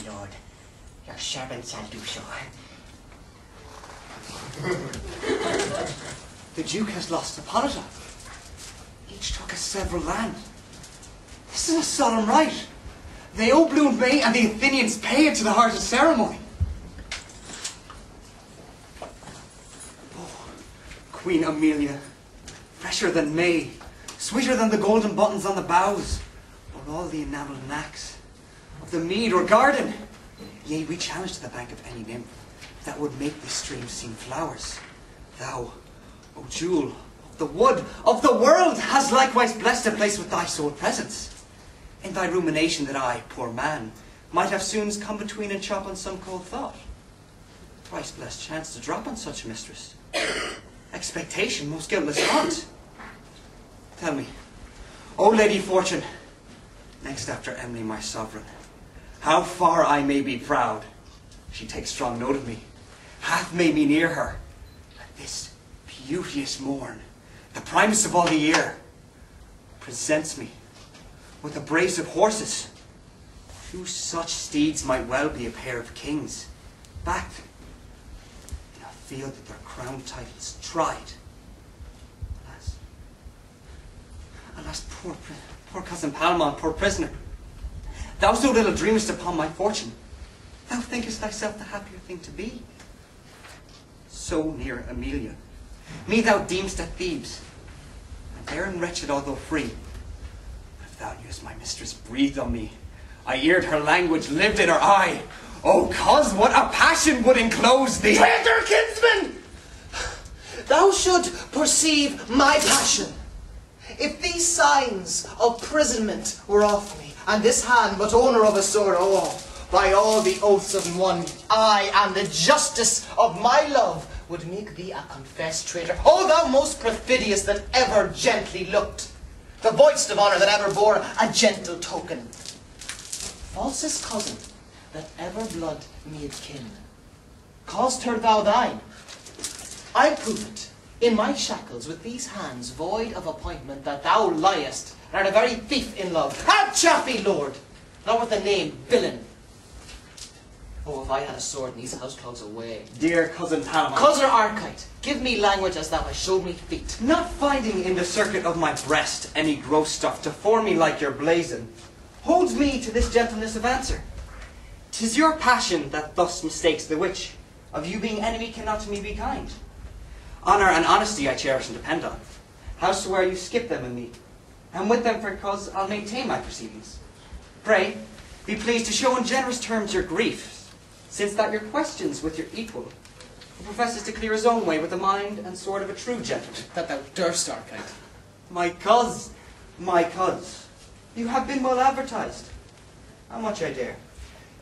lord. Your servant shall do so. The Duke has lost the Polita. Each took us several land. This is a solemn rite. They oblumed me, and the Athenians pay it to the heart of ceremony. Oh, Queen Amelia, fresher than May, sweeter than the golden buttons on the boughs, or all the enamelled knacks of the mead or garden. Yea, we challenge to the bank of any nymph that would make this stream seem flowers. Thou, O jewel of the wood of the world, has likewise blessed a place with thy sole presence. In thy rumination that I, poor man, might have soon come between and chop on some cold thought. Thrice blessed chance to drop on such a mistress. Expectation, most guiltless aunt. Tell me, O Lady Fortune, next after Emily my sovereign, how far I may be proud, she takes strong note of me, hath made me near her, at this beauteous morn, the primus of all the year, presents me with a brace of horses. 2 such steeds might well be a pair of kings, backed in a field that their crown titles tried. Alas, poor cousin Palamon, poor prisoner, thou so little dreamest upon my fortune. Thou thinkest thyself the happier thing to be. So near Amelia, me thou deemst at Thebes, and barren wretched although free. Thou knewest my mistress breathed on me. I eared her language, lived in her eye. Oh, cause what a passion would enclose thee! Traitor kinsman! Thou should perceive my passion. If these signs of imprisonment were off me, and this hand but owner of a sword, oh, by all the oaths of one, I and the justice of my love would make thee a confessed traitor. Oh, thou most perfidious that ever gently looked, the voiced of honour that ever bore a gentle token, falsest cousin that ever blood made kin, caused her thou thine. I prove it in my shackles with these hands void of appointment that thou liest and art a very thief in love. Have chaffy, lord, not with the name villain. Oh, if I had a sword and these house clogs away. Dear cousin Palamon, Cousin Archite, give me language as thou hast showed me feet. not finding in the circuit of my breast any gross stuff to form me like your blazon, holds me to this gentleness of answer. 'Tis your passion that thus mistakes the which, of you being enemy cannot to me be kind. Honour and honesty I cherish and depend on. Howsoe'er you skip them in me, and with them for cause I'll maintain my proceedings. Pray, be pleased to show in generous terms your griefs, since that your questions with your equal, who professes to clear his own way with the mind and sword of a true gentleman. That thou durst, Archite. My cuz, you have been well advertised. How much I dare.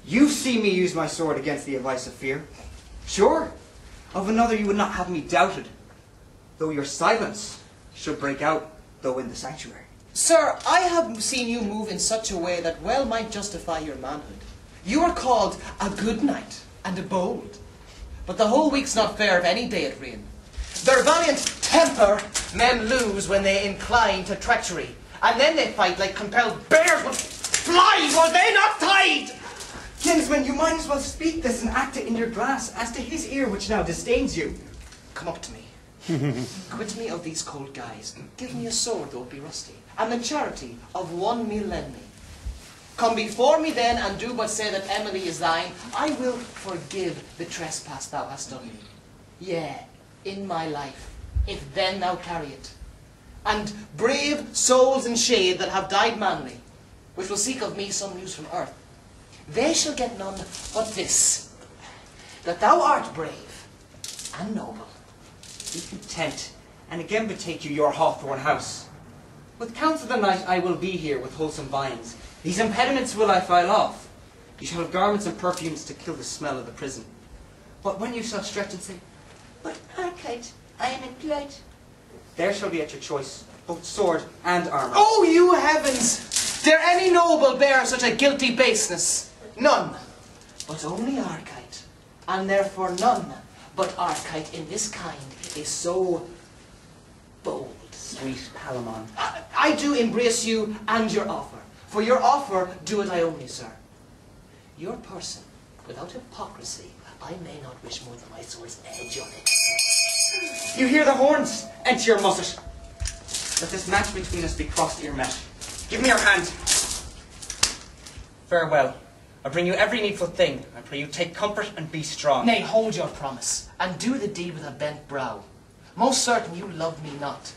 You see me use my sword against the advice of fear. Sure, of another you would not have me doubted, though your silence should break out, though in the sanctuary. Sir, I have seen you move in such a way that well might justify your manhood. You are called a good knight and a bold, but the whole week's not fair of any day at Rien. Their valiant temper men lose when they incline to treachery, and then they fight like compelled bears with flies. Were they not tied? Kinsman, you might as well speak this and act it in your glass as to his ear which now disdains you. Come up to me. Quit me of these cold guys. Give me a sword, though it be rusty, and the charity of one meal lend me. Come before me then, and do but say that Emily is thine. I will forgive the trespass thou hast done me. Yea, in my life, if then thou carry it. And brave souls in shade that have died manly, which will seek of me some news from earth, they shall get none but this, that thou art brave and noble. Be content, and again betake you your hawthorn house. With counts of the night I will be here with wholesome vines. These impediments will I file off. You shall have garments and perfumes to kill the smell of the prison. But when you shall stretch and say, But Archite, I am in plight. there shall be at your choice both sword and armour. Oh, you heavens! Dare any noble bear such a guilty baseness? None, but only Archite, and therefore none but Archite in this kind is so bold. Sweet Palamon. I do embrace you and your offer. For your offer do it I only, sir. your person, without hypocrisy, I may not wish more than my sword's edge on it. You hear the horns? Enter your musset. Let this match between us be crossed ere met. Give me your hand. Farewell. I bring you every needful thing. I pray you take comfort and be strong. Nay, hold your promise, and do the deed with a bent brow. Most certain you love me not.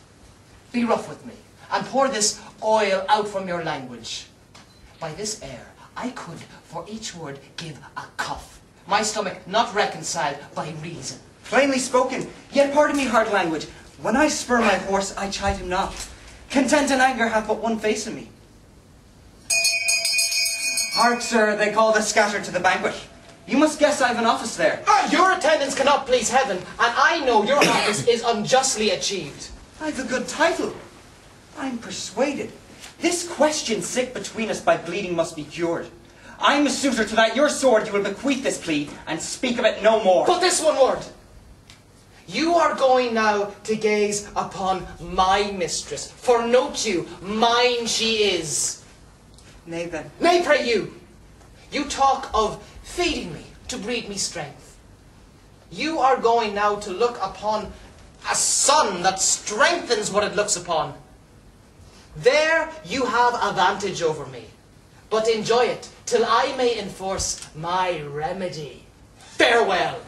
Be rough with me, and pour this oil out from your language. By this air, I could, for each word, give a cuff. My stomach not reconciled by reason. Plainly spoken, yet pardon me hard language. When I spur my horse, I chide him not. Content and anger hath but one face in me. Hark, sir, they call the scattered to the banquet. You must guess I've an office there. Your attendance cannot please heaven, and I know your office is unjustly achieved. I've a good title. I'm persuaded. This question sick between us by bleeding must be cured. I'm a suitor to that your sword you will bequeath this plea, and speak of it no more. But this one word. You are going now to gaze upon my mistress, for note you, mine she is. Nay then. Nay, pray you. You talk of feeding me to breed me strength. You are going now to look upon a sun that strengthens what it looks upon. There you have advantage over me, but enjoy it till I may enforce my remedy. Farewell.